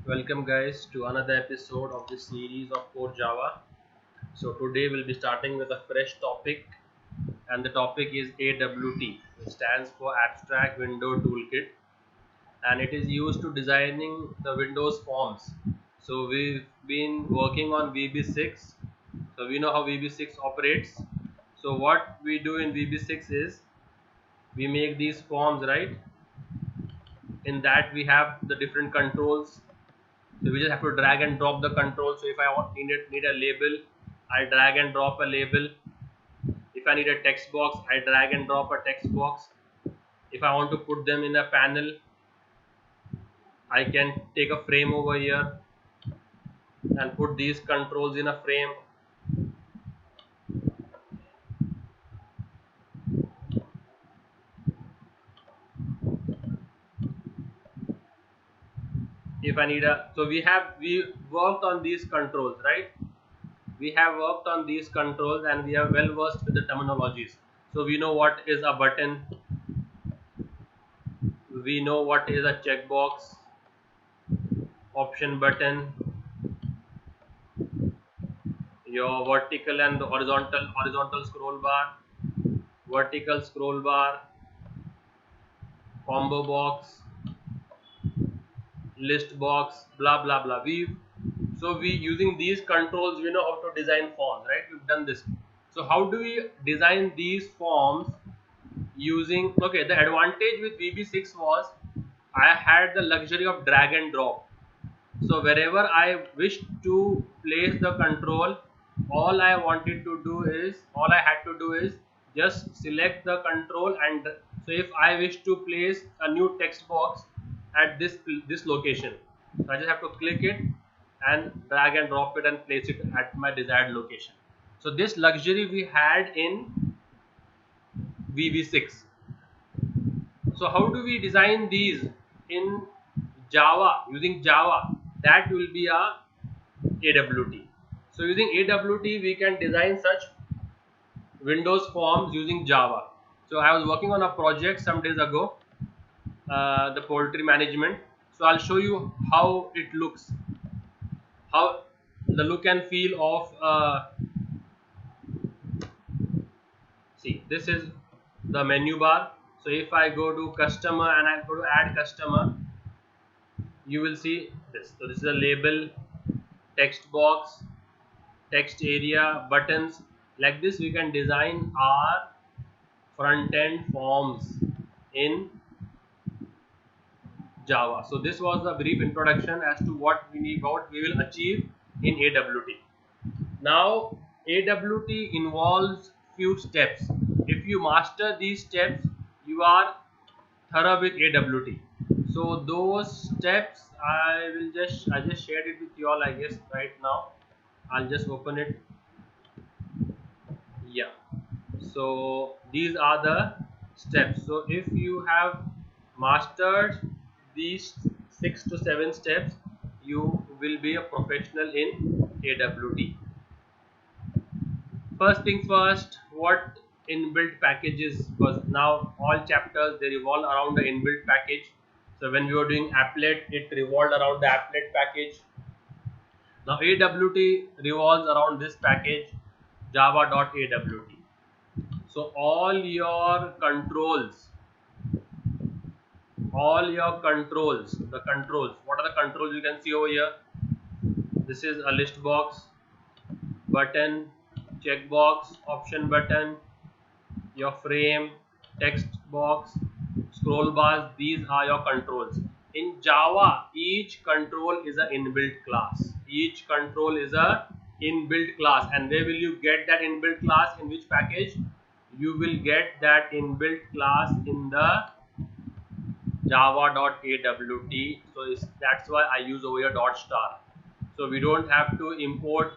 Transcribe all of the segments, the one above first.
Welcome guys to another episode of this series of Core Java. So today we'll be starting with a fresh topic, and the topic is AWT, which stands for Abstract Window Toolkit, and it is used to designing the Windows forms. So we've been working on VB6, so we know how VB6 operates. So what we do in VB6 is we make these forms, right? In that we have the different controls. So we just have to drag and drop the control. So if I need a label, I drag and drop a label. If I need a text box, I drag and drop a text box. If I want to put them in a panel, I can take a frame over here and put these controls in a frame. If I need a, so we worked on these controls, right? We have worked on these controls and we are well versed with the terminologies. So we know what is a button, we know what is a checkbox, option button, your vertical and the horizontal scroll bar, vertical scroll bar, combo box, list box, blah blah blah. We using these controls we know how to design forms, right? We've done this. So how do we design these forms using, okay, the advantage with VB6 was I had the luxury of drag and drop. So wherever I wish to place the control, all I had to do is just select the control, and so if I wish to place a new text box at this location, so I just have to click it and drag and drop it and place it at my desired location. So this luxury we had in VB6. So how do we design these in Java, using Java? That will be a AWT. So using AWT we can design such Windows forms using Java. So I was working on a project some days ago, the poultry management. So I'll show you how it looks, how the look and feel of see, this is the menu bar. So if I go to customer and I go to add customer, you will see this. So this is a label, text box, text area, buttons. Like this we can design our front end forms in Java. So this was a brief introduction as to what we will achieve in AWT. Now AWT involves few steps. If you master these steps, you are thorough with AWT. So those steps I just shared it with you all, I guess, right now. I'll just open it. Yeah. So these are the steps. So if you have mastered these 6 to 7 steps, you will be a professional in AWT. First thing first, what inbuilt packages, because now all chapters they revolve around the inbuilt package. So when we were doing applet, it revolved around the applet package. Now AWT revolves around this package, java.awt. So the controls, what are the controls you can see over here? This is a list box, button, checkbox, option button, your frame, text box, scroll bars. These are your controls. In Java, each control is an inbuilt class. Each control is a inbuilt class. And where will you get that inbuilt class? In which package? You will get that inbuilt class in the java.awt. So that's why I use over here dot star. So we don't have to import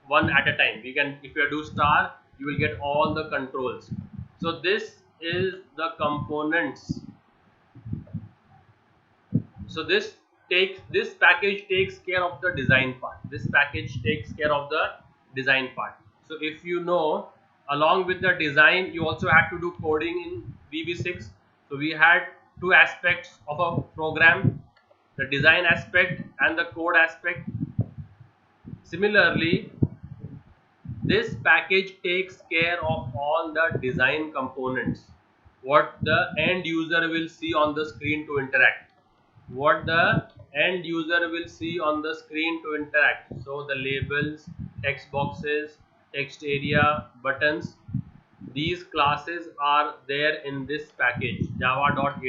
one at a time. We can, if you do star, you will get all the controls. So this is the components. So this package takes care of the design part. This package takes care of the design part. So if you know, along with the design, you also had to do coding in VB6. So we had two aspects of a program: the design aspect and the code aspect. Similarly, this package takes care of all the design components, what the end user will see on the screen to interact, what the end user will see on the screen to interact. So the labels, text boxes, text area, buttons, these classes are there in this package java.awt.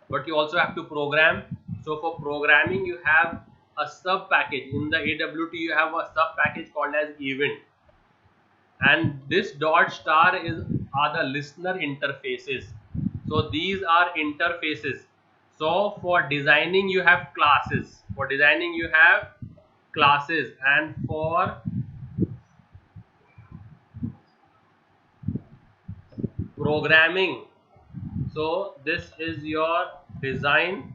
But you also have to program. So for programming you have a sub package in the awt. You have a sub package called as event, and this dot star is are the listener interfaces. So these are interfaces. So for designing you have classes, and for programming, so this is your design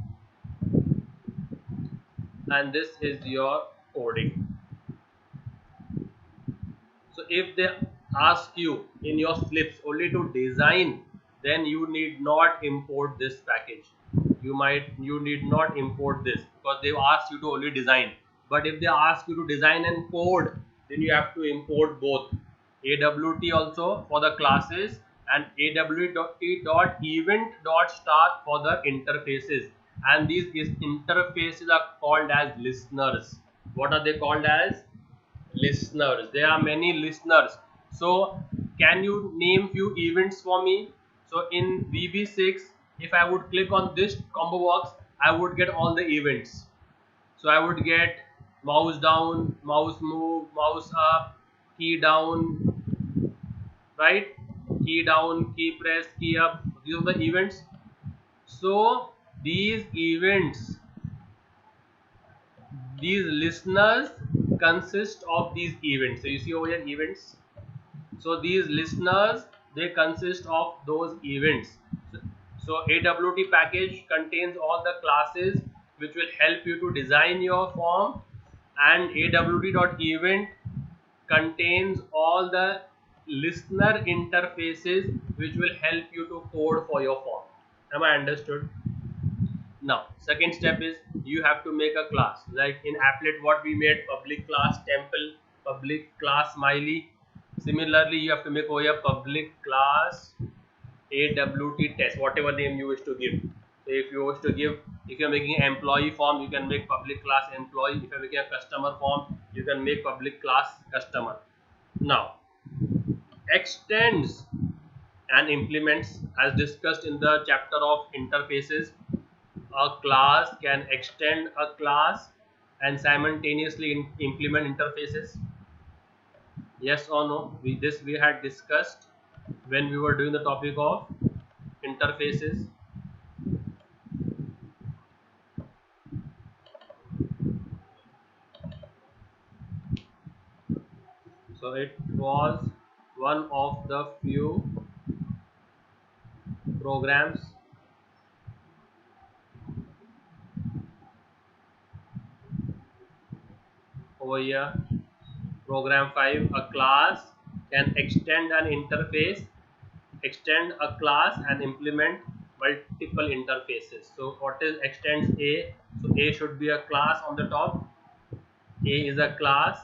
and this is your coding. So if they ask you in your slips only to design, then you need not import this package. You need not import this because they've asked you to only design. But if they ask you to design and code, then you have to import both AWT also for the classes and AWT.event.start for the interfaces. And these interfaces are called as listeners. What are they called as? Listeners. There are many listeners. So can you name few events for me? So in VB6, if I would click on this combo box, I would get all the events. So I would get mouse down, mouse move, mouse up, key down, right? Key down, key press, key up. These are the events. So these events, these listeners consist of these events. So you see over here events. So these listeners, they consist of those events. So AWT package contains all the classes which will help you to design your form, and AWT.event contains all the listener interfaces which will help you to code for your form. Am I understood? Now second step is you have to make a class. Like in applet what we made, public class temple, public class smiley. Similarly you have to make over here public class AWT test, whatever name you wish to give. So if you wish to give, if you are making an employee form, you can make public class employee. If you are making a customer form, you can make public class customer. Now extends and implements, as discussed in the chapter of interfaces. A class can extend a class and simultaneously implement interfaces. Yes or no? We had discussed when we were doing the topic of interfaces. So it was one of the few programs over here. Program 5, a class can extend an interface, extend a class and implement multiple interfaces. So what is extends A? So A should be a class on the top. A is a class,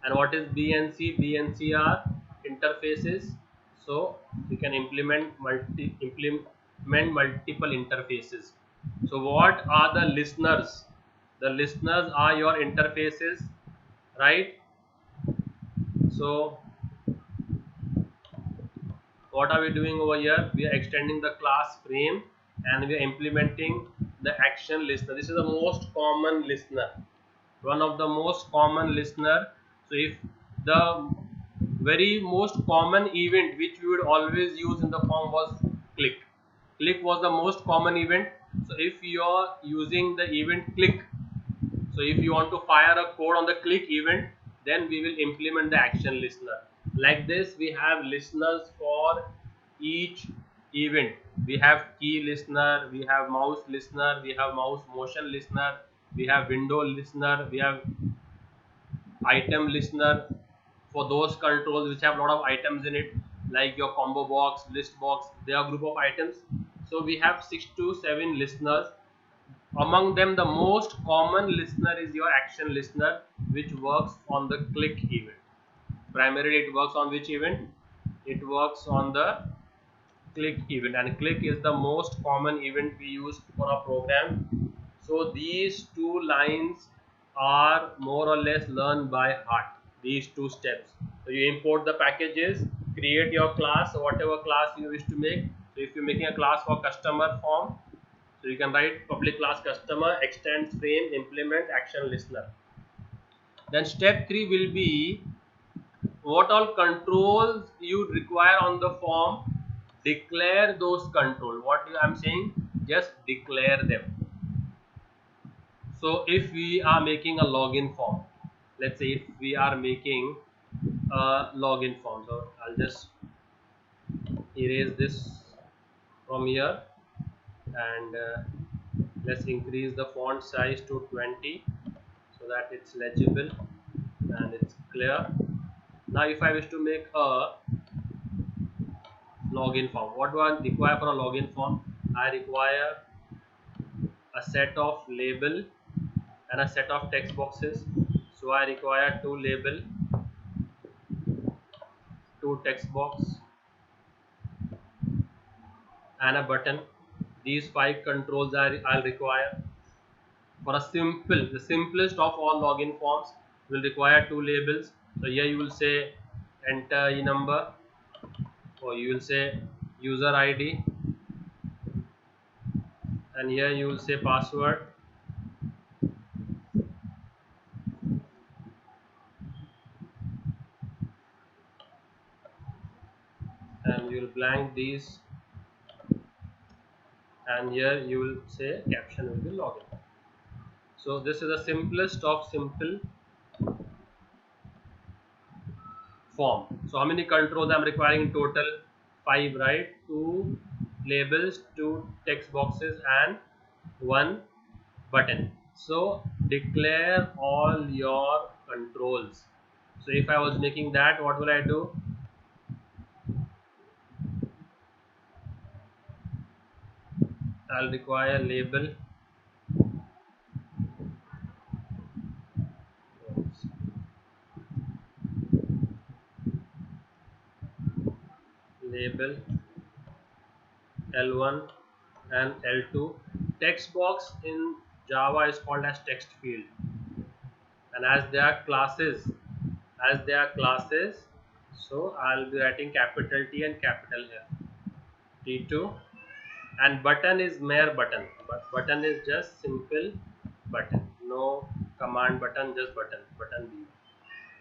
and what is B and C? B and C are interfaces. So you can implement multiple interfaces. So what are the listeners? The listeners are your interfaces, right? So what are we doing over here? We are extending the class frame and we are implementing the action listener. This is the most common listener, one of the most common listener. So if the very most common event which we would always use in the form was click. Click was the most common event. So if you are using the event click, so if you want to fire a code on the click event, then we will implement the action listener. Like this, we have listeners for each event. We have key listener, we have mouse listener, we have mouse motion listener, we have window listener, we have item listener for those controls which have a lot of items in it, like your combo box, list box. They are group of items. So we have 6 to 7 listeners. Among them, the most common listener is your action listener, which works on the click event. Primarily, it works on which event? It works on the click event, and click is the most common event we use for a program. So these two lines are more or less learned by heart, these two steps. So you import the packages, create your class, whatever class you wish to make. So if you're making a class for customer form, so you can write public class customer, extends frame, implement action listener. Then step 3 will be what all controls you require on the form. Declare those control. What I'm saying, just declare them. So if we are making a login form, let's say if we are making a login form, so I'll just erase this from here, and let's increase the font size to 20 so that it's legible and it's clear. Now if I wish to make a login form, what do I require for a login form? I require a set of label and a set of text boxes. So I require two label, two text box, and a button. These 5 controls I'll require for a the simplest of all login forms will require two labels. So here you will say enter e number, or you will say user ID, and here you will say password. And you will blank these, and here you will say caption will be login. So this is the simplest of simple form. So how many controls I'm requiring in total? 5, right? 2 labels, 2 text boxes, and 1 button. So declare all your controls. So if I was making that, what will I do? I'll require label, label L1 and L2. Text box in Java is called as text field, and as they are classes, so I'll be writing capital T and capital L, T2. And button is mere button, but button is just simple button, no command button, just button B.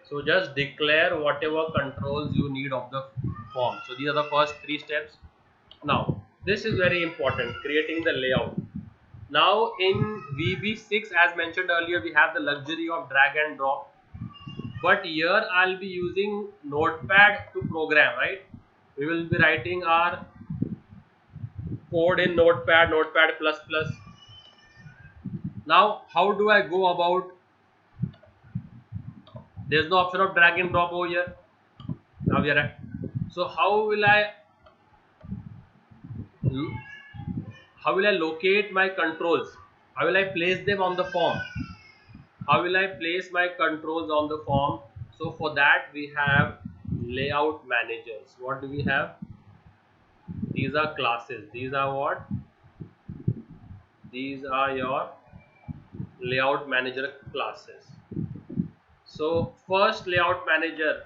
So just declare whatever controls you need of the form. So these are the first 3 steps. Now this is very important, creating the layout. Now in VB6, as mentioned earlier, we have the luxury of drag and drop, but here I'll be using Notepad to program, right? We will be writing our code in Notepad, Notepad++. Now how do I go about? There's no option of drag and drop over here. Now we are at, so how will I locate my controls? How will I place them on the form? How will I place my controls on the form? So for that we have layout managers. What do we have? These are classes. These are what? These are your layout manager classes. So first layout manager,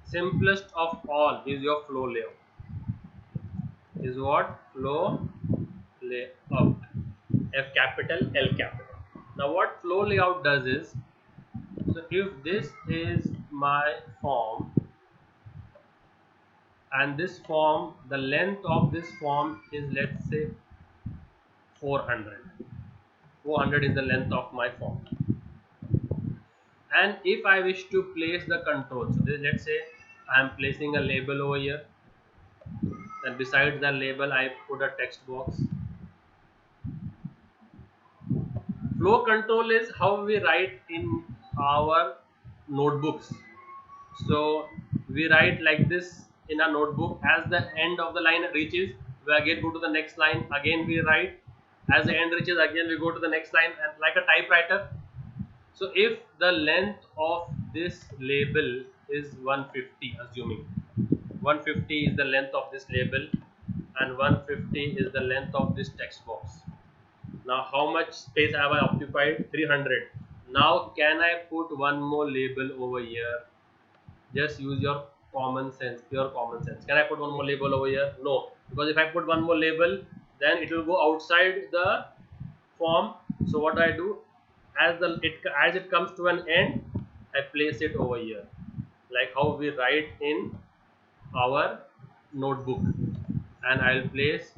simplest of all, is your flow layout. Is what? Flow layout. F capital, L capital. Now what flow layout does is, so if this is my form, and this form, the length of this form is, let's say, 400. 400 is the length of my form. And if I wish to place the control, so let's say I am placing a label over here, and besides the label I put a text box. Flow control is how we write in our notebooks. So we write like this in a notebook. As the end of the line reaches, we again go to the next line, again we write. As the end reaches, again we go to the next line, and like a typewriter. So if the length of this label is 150, assuming 150 is the length of this label and 150 is the length of this text box. Now how much space have I occupied? 300. Now can I put one more label over here? Just use your common sense, pure common sense. Can I put one more label over here? No, because if I put one more label, then it will go outside the form. So what I do, as it comes to an end, I place it over here, like how we write in our notebook, and I'll place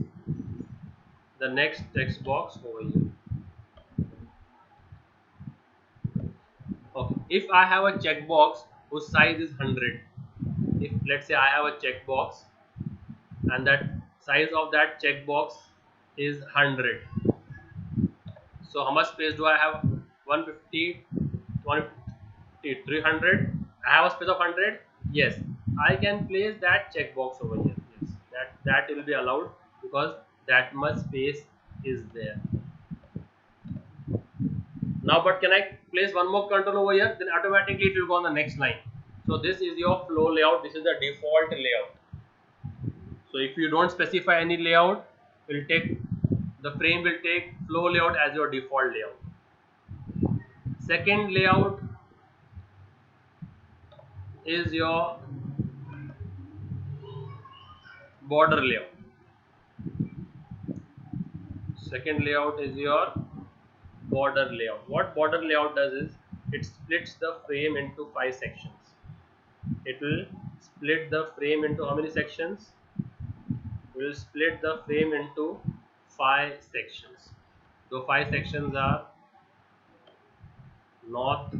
the next text box over here. Okay, if I have a checkbox whose size is 100, if let's say I have a checkbox and that size of that checkbox is 100, so how much space do I have? 150, 150, 300. I have a space of 100. Yes, I can place that checkbox over here. Yes, that will be allowed because that much space is there. Now, but can I place one more control over here? Then automatically it will go on the next line. So this is your flow layout. This is the default layout. So if you don't specify any layout, will take the frame will take flow layout as your default layout. Second layout is your border layout. Second layout is your border layout. What border layout does is it splits the frame into 5 sections. It will split the frame into how many sections? We will split the frame into 5 sections. The 5 sections are north,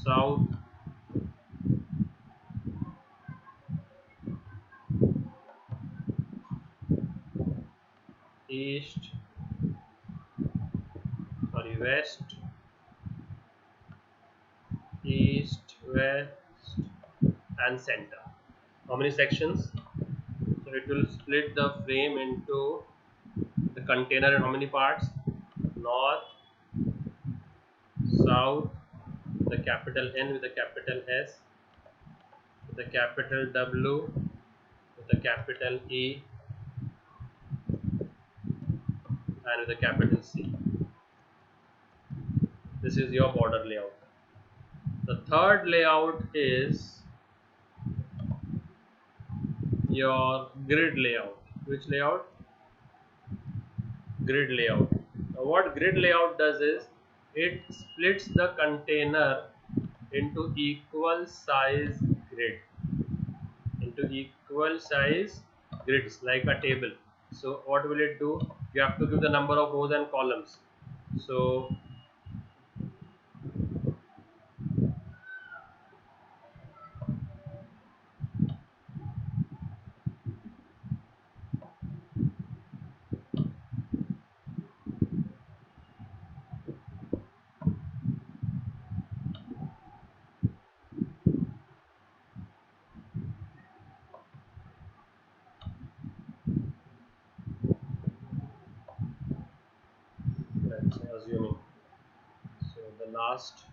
south, west, east, west, and center. How many sections? So it will split the frame into the container in how many parts? North, south, the capital N with a capital S, with a capital W, with a capital E, and with a capital C. This is your border layout. The third layout is your grid layout. Which layout? Grid layout. Now what grid layout does is it splits the container into equal size grid, into equal size grids like a table. So what will it do? You have to give the number of rows and columns. So let's say assuming, so the last,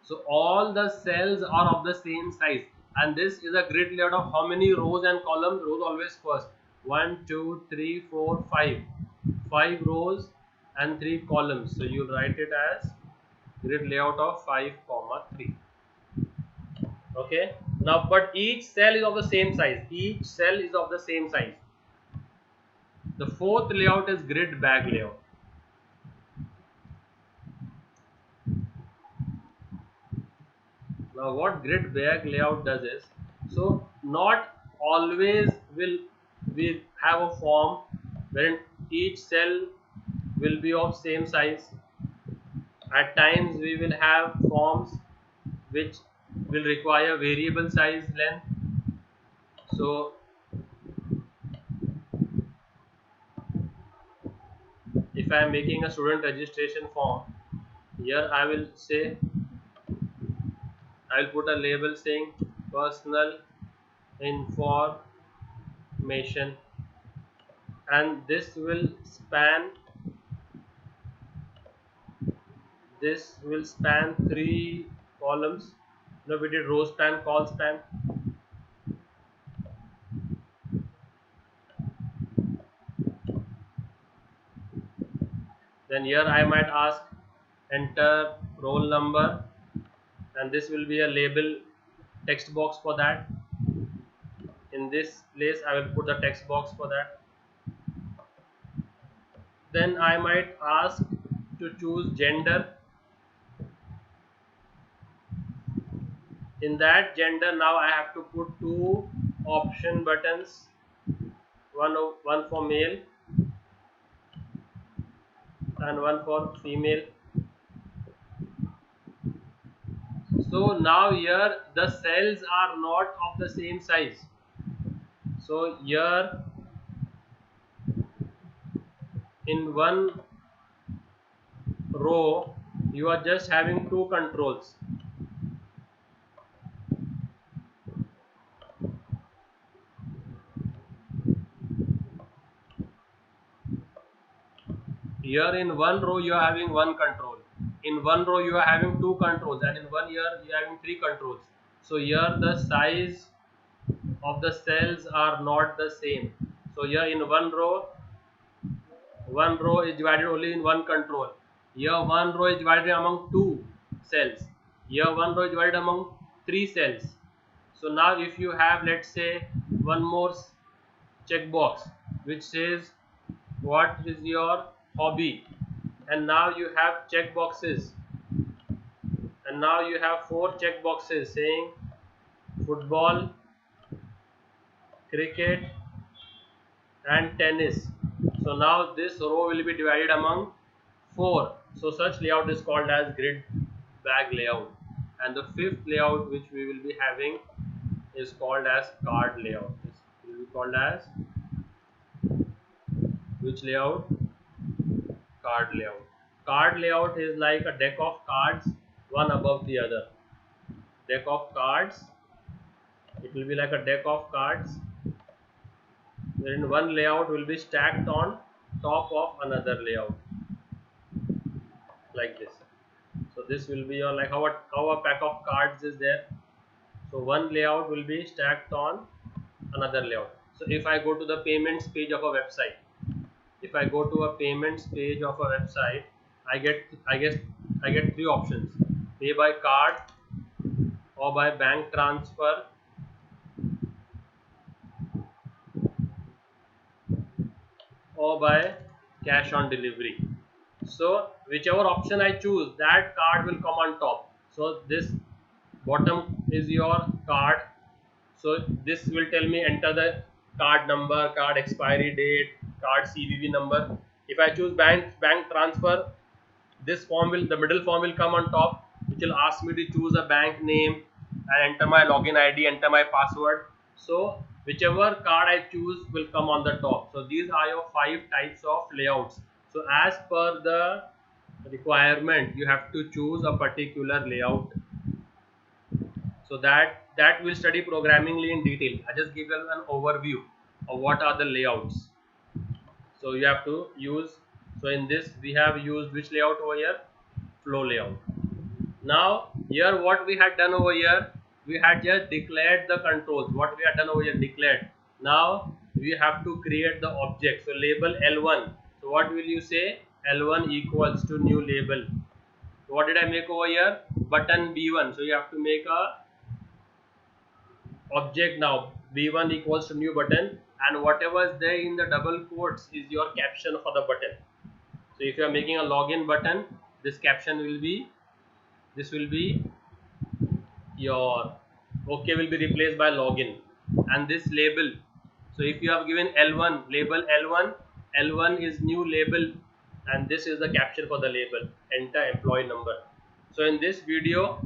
so all the cells are of the same size, and this is a grid layout of how many rows and columns? Rows always first. 1 2 3 4 5, 5 rows and 3 columns. So you write it as grid layout of 5 comma 3. Okay, now but each cell is of the same size. Each cell is of the same size. The fourth layout is grid bag layout. Now what grid bag layout does is, so not always will we have a form wherein each cell will be of same size. At times we will have forms which will require variable size length. So if I am making a student registration form, here I will say, I will put a label saying personal information, and this will span three columns. No, we did row span, col span. Then here I might ask enter roll number, and this will be a label text box for that. In this place I will put the text box for that. Then I might ask to choose gender. In that gender, now I have to put two option buttons, one for male and one for female. So now here the cells are not of the same size. So here in one row you are just having two controls. Here in one row you are having one control. In one row you are having two controls, and in one here you are having three controls. So here the size of the cells are not the same. So here in one row is divided only in one control. Here one row is divided among two cells. Here one row is divided among three cells. So now if you have, let's say, one more checkbox which says what is your hobby, and now you have check boxes, and now you have four check boxes saying football, cricket and tennis. So now this row will be divided among four. So such layout is called as grid bag layout. And the fifth layout which we will be having is called as card layout. This will be called as which layout? Card layout. Card layout is like a deck of cards, one above the other. Deck of cards. It will be like a deck of cards, wherein one layout will be stacked on top of another layout, like this. So this will be your, like how a pack of cards is there. So one layout will be stacked on another layout. So if I go to the payments page of a website, I get three options: pay by card, or by bank transfer, or by cash on delivery. So whichever option I choose, that card will come on top. So this bottom is your card. So this will tell me enter the card number, card expiry date, card CVV number. If I choose bank transfer, the middle form will come on top, which will ask me to choose a bank name and enter my login ID, enter my password. So whichever card I choose will come on the top. So these are your 5 types of layouts. So as per the requirement, you have to choose a particular layout. So that we'll study programmingly in detail. I just give you an overview of what are the layouts. So you have to use. So in this we have used which layout over here? Flow layout. Now here what we had done over here, we had just declared the controls. What we had done over here, declared. Now we have to create the object. So label L1. So what will you say? L1 equals to new label. So what did I make over here? Button B1. So you have to make a object now. B1 equals to new button, and whatever is there in the double quotes is your caption for the button. So if you are making a login button, this caption will be, this will be your OK will be replaced by login, and this label. So if you have given L1, label L1, L1 is new label, and this is the caption for the label, enter employee number. So in this video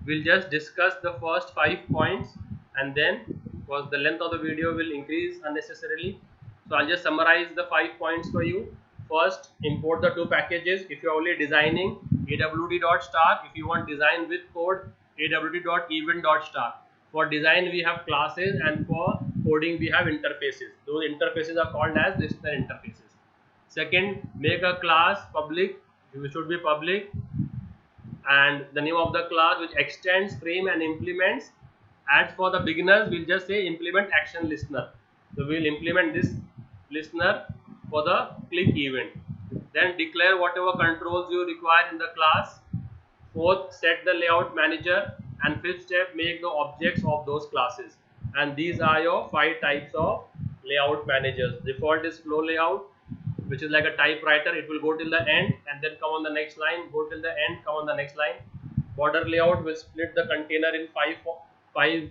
we'll just discuss the first 5 points, and then because the length of the video will increase unnecessarily, so I'll just summarize the 5 points for you. First, import the 2 packages. If you are only designing, awt.star. If you want design with code, awt.event.star. For design we have classes, and for coding we have interfaces. Those interfaces are called as listener interfaces. Second, make a class public. It should be public, and the name of the class which extends, frame and implements. As for the beginners, we'll just say implement action listener. So we'll implement this listener for the click event. Then declare whatever controls you require in the class. Fourth, set the layout manager, and fifth step, make the objects of those classes. And these are your 5 types of layout managers. Default is flow layout, which is like a typewriter. It will go till the end and then come on the next line, go till the end, come on the next line. Border layout will split the container in five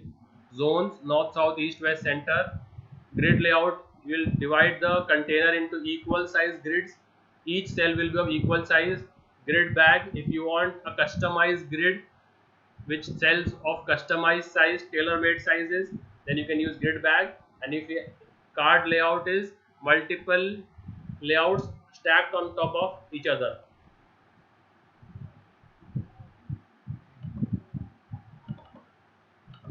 zones: north, south, east, west, center. Grid layout will divide the container into equal size grids. Each cell will be of equal size. Grid bag, if you want a customized grid which cells of customized size, tailor-made sizes, then you can use grid bag. And if card layout is multiple layouts stacked on top of each other.